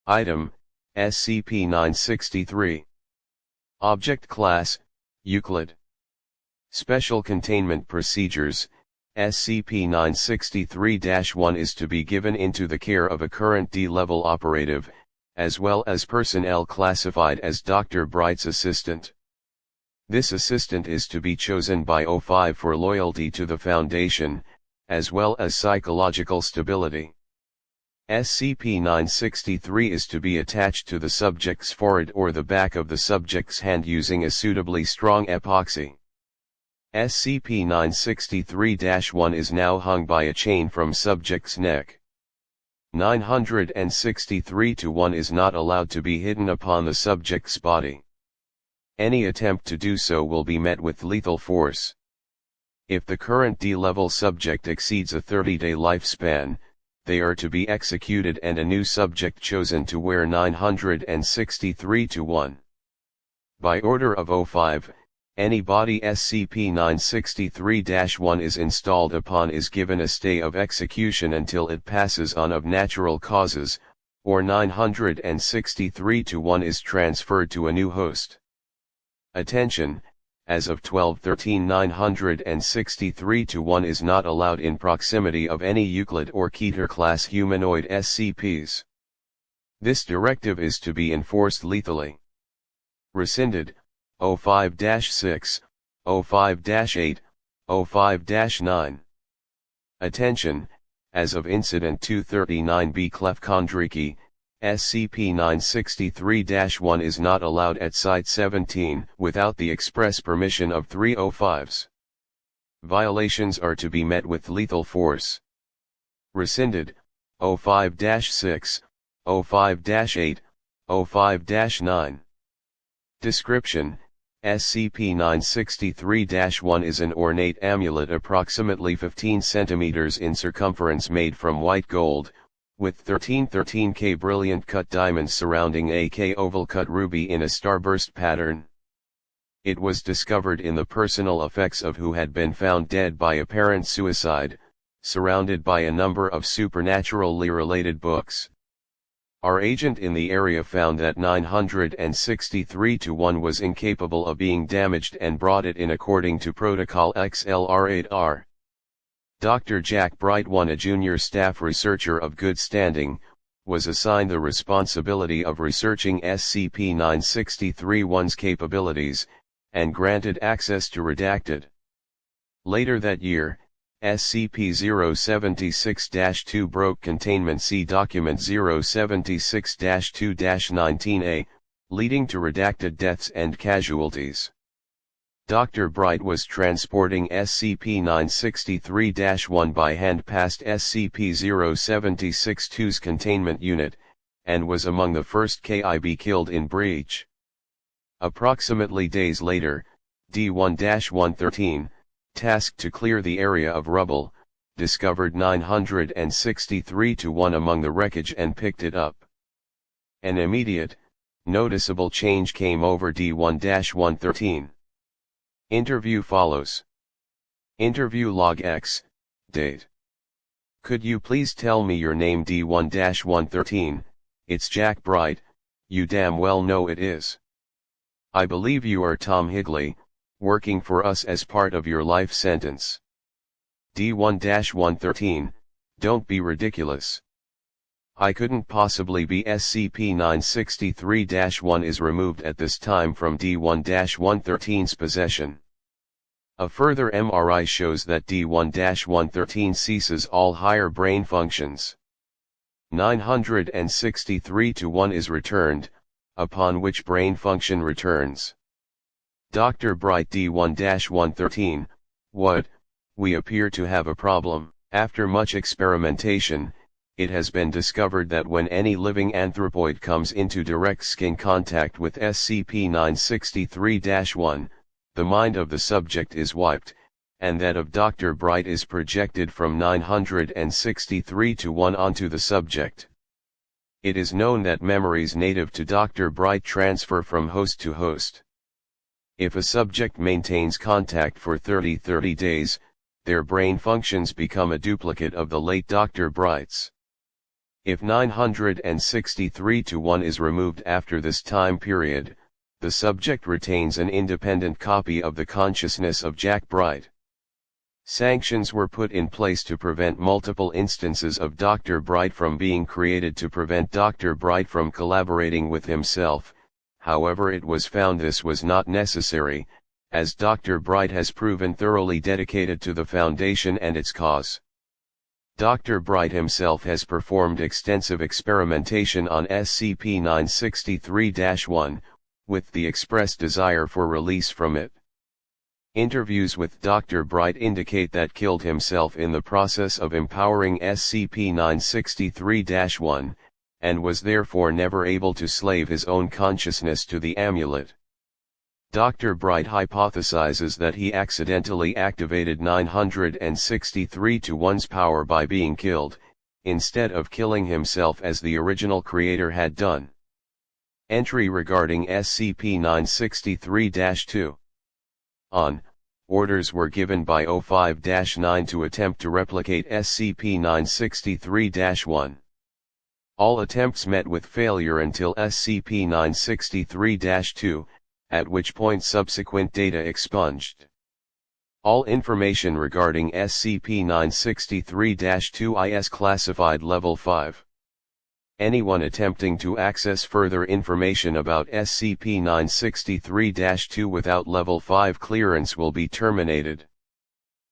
Item, SCP-963. Object Class, Euclid. Special Containment Procedures, SCP-963-1 is to be given into the care of a current D-level operative, as well as personnel classified as Dr. Bright's assistant. This assistant is to be chosen by O5 for loyalty to the Foundation, as well as psychological stability. SCP-963 is to be attached to the subject's forehead or the back of the subject's hand using a suitably strong epoxy. SCP-963-1 is now hung by a chain from subject's neck. 963-1 is not allowed to be hidden upon the subject's body. Any attempt to do so will be met with lethal force. If the current D-level subject exceeds a 30-day lifespan, they are to be executed and a new subject chosen to wear 963-1. By order of O5, any body SCP-963-1 is installed upon is given a stay of execution until it passes on of natural causes, or 963-1 is transferred to a new host. Attention! As of 12/13, 963-1 is not allowed in proximity of any Euclid or Keter-class humanoid SCPs. This directive is to be enforced lethally. Rescinded, O5-6, O5-8, O5-9. Attention! As of Incident 239B Klefkondriki, SCP-963-1 is not allowed at Site-17 without the express permission of 3 O5s. Violations are to be met with lethal force. Rescinded, O5-6, O5-8, O5-9. Description: SCP-963-1 is an ornate amulet approximately 15 cm in circumference made from white gold, with 13K brilliant cut diamonds surrounding a K oval cut ruby in a starburst pattern. It was discovered in the personal effects of who had been found dead by apparent suicide, surrounded by a number of supernaturally related books. Our agent in the area found that 963-1 was incapable of being damaged and brought it in according to Protocol XLR-8R. Dr. Jack Bright I, a junior staff researcher of good standing, was assigned the responsibility of researching SCP-963-1's capabilities, and granted access to redacted. Later that year, SCP-076-2 broke Containment C Document 076-2-19A, leading to redacted deaths and casualties. Dr. Bright was transporting SCP-963-1 by hand past SCP-076-2's containment unit, and was among the first KIB killed in breach. Approximately days later, D1-113, tasked to clear the area of rubble, discovered 963-1 among the wreckage and picked it up. An immediate, noticeable change came over D1-113. Interview follows. Interview log X, date. Could you please tell me your name? D1-113, it's Jack Bright, you damn well know it is. I believe you are Tom Higley, working for us as part of your life sentence. D1-113, don't be ridiculous. I couldn't possibly be. SCP-963-1 is removed at this time from D1-113's possession. A further MRI shows that D1-113 ceases all higher brain functions. 963-1 is returned, upon which brain function returns. Dr. Bright, D1-113, what? We appear to have a problem. After much experimentation, it has been discovered that when any living anthropoid comes into direct skin contact with SCP-963-1, the mind of the subject is wiped, and that of Dr. Bright is projected from 963-1 onto the subject. It is known that memories native to Dr. Bright transfer from host to host. If a subject maintains contact for 30 days, their brain functions become a duplicate of the late Dr. Bright's. If 963-1 is removed after this time period, the subject retains an independent copy of the consciousness of Jack Bright. Sanctions were put in place to prevent multiple instances of Dr. Bright from being created to prevent Dr. Bright from collaborating with himself. However, it was found this was not necessary, as Dr. Bright has proven thoroughly dedicated to the Foundation and its cause. Dr. Bright himself has performed extensive experimentation on SCP-963-1, with the express desire for release from it. Interviews with Dr. Bright indicate that killed himself in the process of empowering SCP-963-1, and was therefore never able to slave his own consciousness to the amulet. Dr. Bright hypothesizes that he accidentally activated 963-1's power by being killed, instead of killing himself as the original creator had done. Entry regarding SCP-963-2. On, orders were given by O5-9 to attempt to replicate SCP-963-1. All attempts met with failure until SCP-963-2, at which point subsequent data expunged. All information regarding SCP-963-2 is classified Level 5. Anyone attempting to access further information about SCP-963-2 without Level 5 clearance will be terminated.